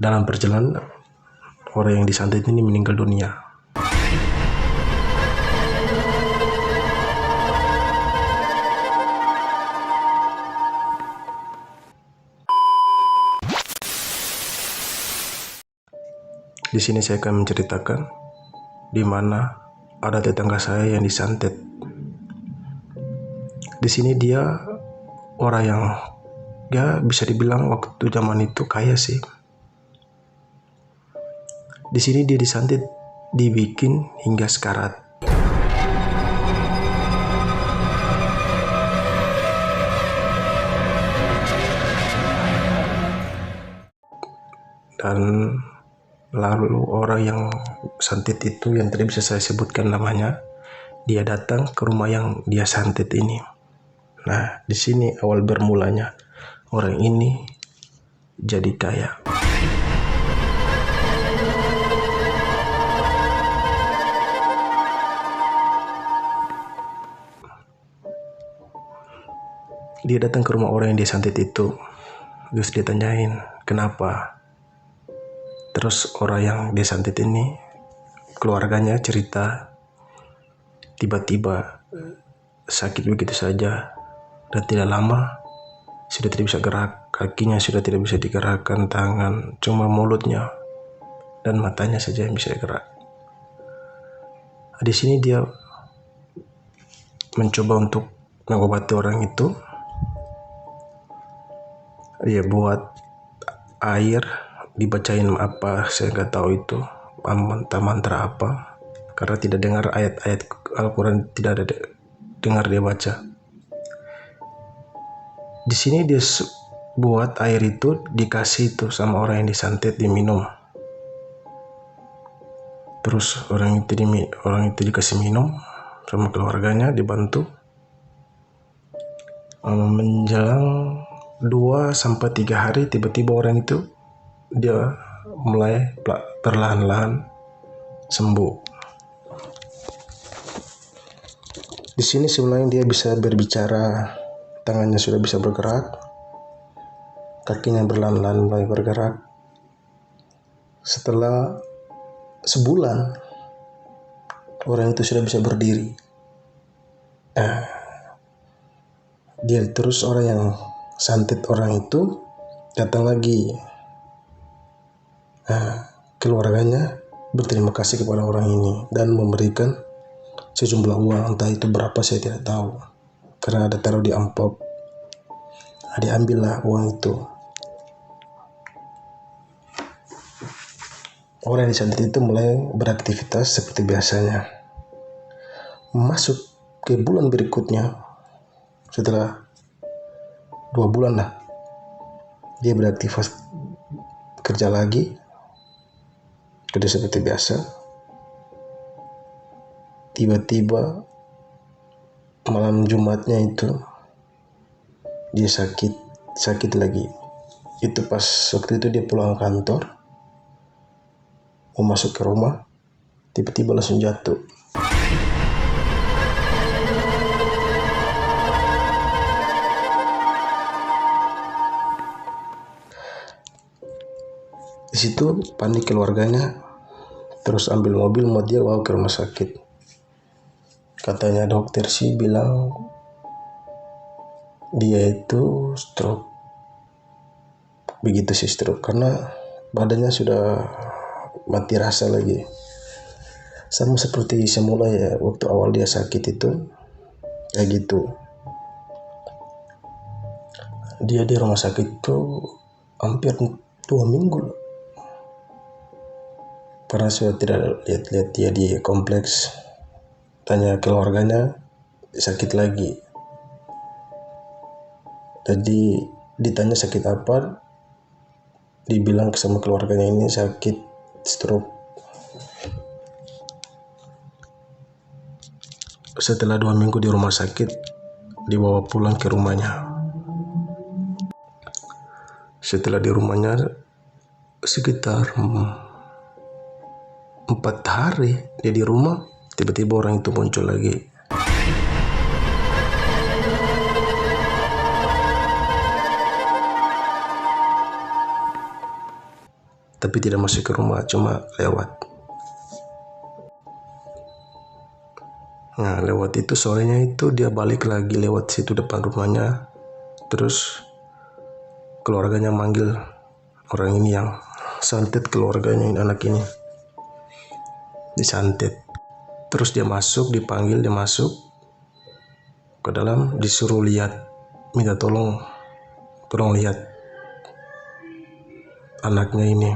dalam perjalanan orang yang disantet ini meninggal dunia. Di sini saya akan menceritakan di mana ada tetangga saya yang disantet. Di sini dia orang yang ya bisa dibilang waktu zaman itu kaya sih. Di sini dia disantet, dibikin hingga sekarat. Dan lalu orang yang santet itu yang tadi bisa saya sebutkan namanya, dia datang ke rumah yang dia santet ini. Nah, di sini awal bermulanya orang ini jadi kaya. Dia datang ke rumah orang yang dia santet itu, terus dia tanyain kenapa. Terus orang yang dia santet ini, keluarganya cerita tiba-tiba sakit begitu saja dan tidak lama sudah tidak bisa gerak, kakinya sudah tidak bisa digerakkan, tangan, cuma mulutnya dan matanya saja yang bisa gerak. Di sini dia mencoba untuk mengobati orang itu. Dia buat air, dibacain apa saya nggak tahu itu mantra apa, karena tidak dengar ayat-ayat Al-Quran, tidak ada dengar dia baca. Di sini dia buat air itu dikasih itu sama orang yang disantet, diminum. Terus orang itu dikasih minum sama keluarganya, dibantu. Menjelang 2-3 hari tiba-tiba orang itu dia mulai perlahan-lahan sembuh. Di sini sebenarnya dia bisa berbicara, tangannya sudah bisa bergerak, kakinya perlahan-lahan mulai bergerak. Setelah sebulan orang itu sudah bisa berdiri. Dia terus orang yang santet orang itu datang lagi. Keluarganya berterima kasih kepada orang ini dan memberikan sejumlah uang, entah itu berapa saya tidak tahu, karena ada taruh di amplop. Diambillah uang itu. Orang yang disantet itu mulai beraktivitas seperti biasanya. Masuk ke bulan berikutnya, setelah 2 bulan lah, dia beraktivitas kerja lagi, kerja seperti biasa. Tiba-tiba malam Jumatnya itu dia sakit lagi. Itu pas waktu itu dia pulang kantor, mau masuk ke rumah, tiba-tiba langsung jatuh. Di situ panik keluarganya, terus ambil mobil mau dia bawa ke rumah sakit. Katanya dokter sih bilang dia itu stroke. Begitu sih stroke, karena badannya sudah mati rasa lagi. Sama seperti semula ya, waktu awal dia sakit itu kayak gitu. Dia di rumah sakit itu hampir 2 minggu. Karena sudah tidak lihat-lihat dia di kompleks. Tanya keluarganya, sakit lagi. Jadi ditanya sakit apa, dibilang sama keluarganya ini sakit stroke. Setelah 2 minggu di rumah sakit, dibawa pulang ke rumahnya. Setelah di rumahnya sekitar 4 hari dia di rumah, tiba-tiba orang itu muncul lagi. tapi tidak masuk ke rumah, cuma lewat. Nah, lewat itu sorenya itu dia balik lagi lewat situ depan rumahnya, terus keluarganya manggil orang ini yang santet, keluarganya anak ini disantet. Terus dia masuk, dipanggil, dia masuk ke dalam, disuruh lihat, minta tolong lihat anaknya ini.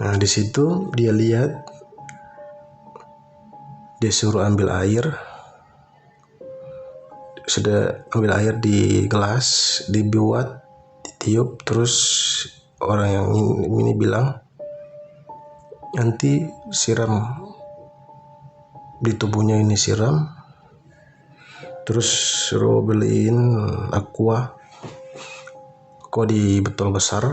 Nah, di situ dia lihat, dia suruh ambil air, sudah ambil air di gelas, dibuat, ditiup, terus orang yang ini bilang nanti siram di tubuhnya ini, siram, terus suruh beliin aqua di botol besar,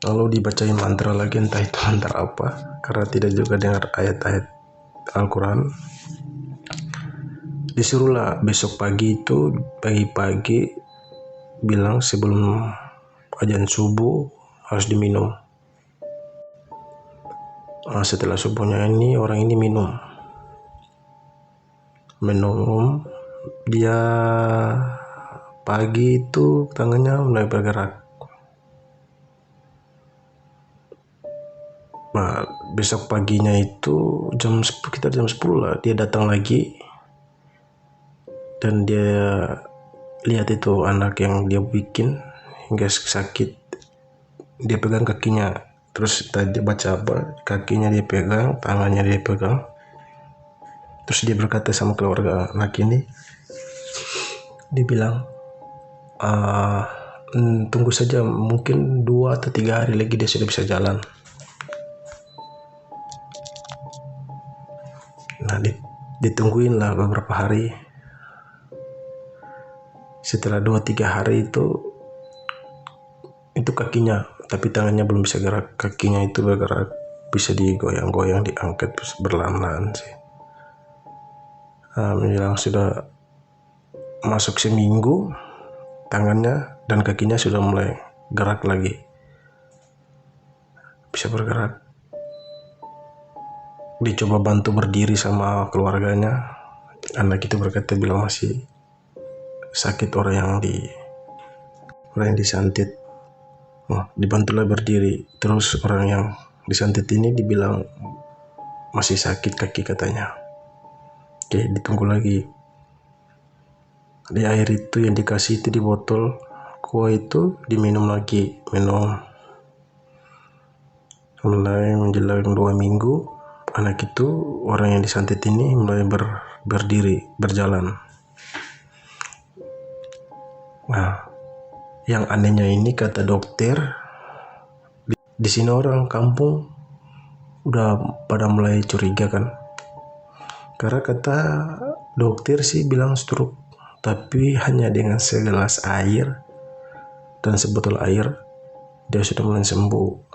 lalu dibacain mantra lagi, entah itu mantra apa karena tidak juga dengar ayat-ayat Al-Quran. Disuruhlah besok pagi itu, pagi-pagi bilang sebelum azan subuh harus diminum. Setelah subuhnya ini orang ini minum, dia pagi itu tangannya mulai bergerak. Nah, besok paginya itu sekitar jam 10 lah, dia datang lagi dan dia lihat itu anak yang dia bikin hingga sakit. Dia pegang kakinya, terus tadi baca apa, kakinya dia pegang, tangannya dia pegang. Terus dia berkata sama keluarga anak ini, dia bilang, tunggu saja, mungkin 2 atau 3 hari lagi dia sudah bisa jalan. Nah, ditungguin lah beberapa hari. Setelah 2-3 hari itu kakinya, tapi tangannya belum bisa gerak. Kakinya itu bergerak, bisa digoyang-goyang, diangkat berlahan-lahan sih. Menjelang sudah masuk seminggu, tangannya dan kakinya sudah mulai gerak lagi, bisa bergerak. Dicoba bantu berdiri sama keluarganya, anak itu berkata bilang masih sakit orang yang disantet. Dibantulah berdiri, terus orang yang disantet ini dibilang masih sakit kaki katanya. Oke, ditunggu lagi. Di air itu yang dikasih itu di botol kuah itu diminum lagi, mulai menjelang 2 minggu anak itu, orang yang disantet ini mulai berdiri, berjalan. Nah, yang anehnya ini kata dokter, di sini orang kampung udah pada mulai curiga kan, karena kata dokter sih bilang stroke, tapi hanya dengan segelas air dan sebotol air dia sudah mulai sembuh.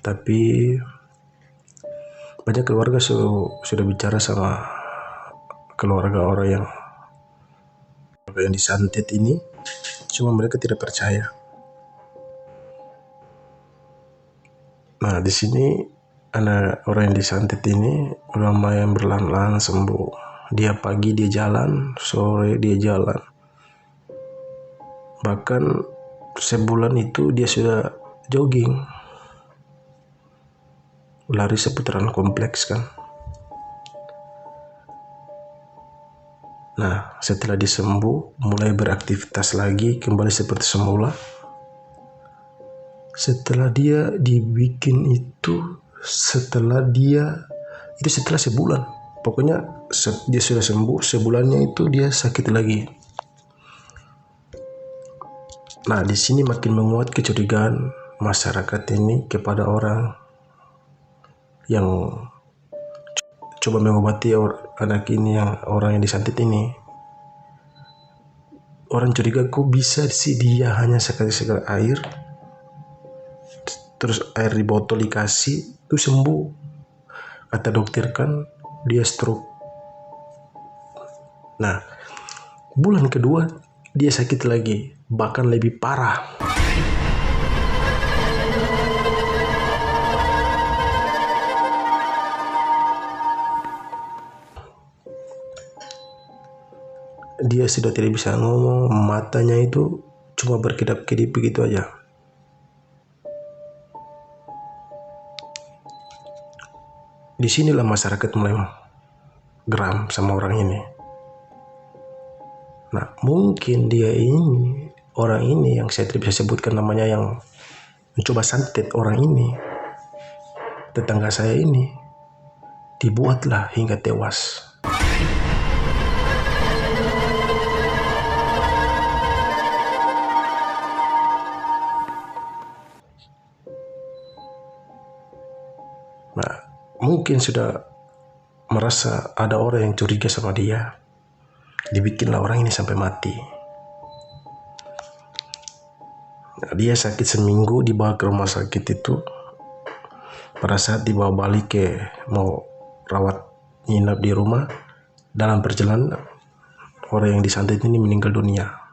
Tapi banyak keluarga sudah bicara sama keluarga orang yang disantet ini, cuma mereka tidak percaya. Nah, di sini anak orang yang disantet ini lumayan berlahan-lahan sembuh. Dia pagi dia jalan, sore dia jalan. Bahkan sebulan itu dia sudah jogging, lari seputaran kompleks kan. Nah, setelah disembuh, mulai beraktivitas lagi, kembali seperti semula. Setelah dia dibikin itu, setelah sebulan. Pokoknya dia sudah sembuh, sebulannya itu dia sakit lagi. Nah, di sini makin menguat kecurigaan masyarakat ini kepada orang yang coba mengobati anak ini, orang yang disantet ini. Orang curiga, kok bisa sih dia hanya sekali air, terus air di botol dikasih itu sembuh. Kata dokter kan dia stroke. Nah, bulan kedua dia sakit lagi, bahkan lebih parah. Dia sudah tidak bisa ngomong, matanya itu cuma berkedap-kedip begitu aja. Disinilah masyarakat mulai geram sama orang ini. Nah, mungkin orang ini yang saya tidak bisa sebutkan namanya, yang mencoba santet orang ini, tetangga saya ini, dibuatlah hingga tewas. Nah, mungkin sudah merasa ada orang yang curiga sama dia, dibikinlah orang ini sampai mati. Nah, dia sakit seminggu, dibawa ke rumah sakit itu. Pada saat dibawa balik mau rawat nginap di rumah, dalam perjalanan orang yang disantet ini meninggal dunia.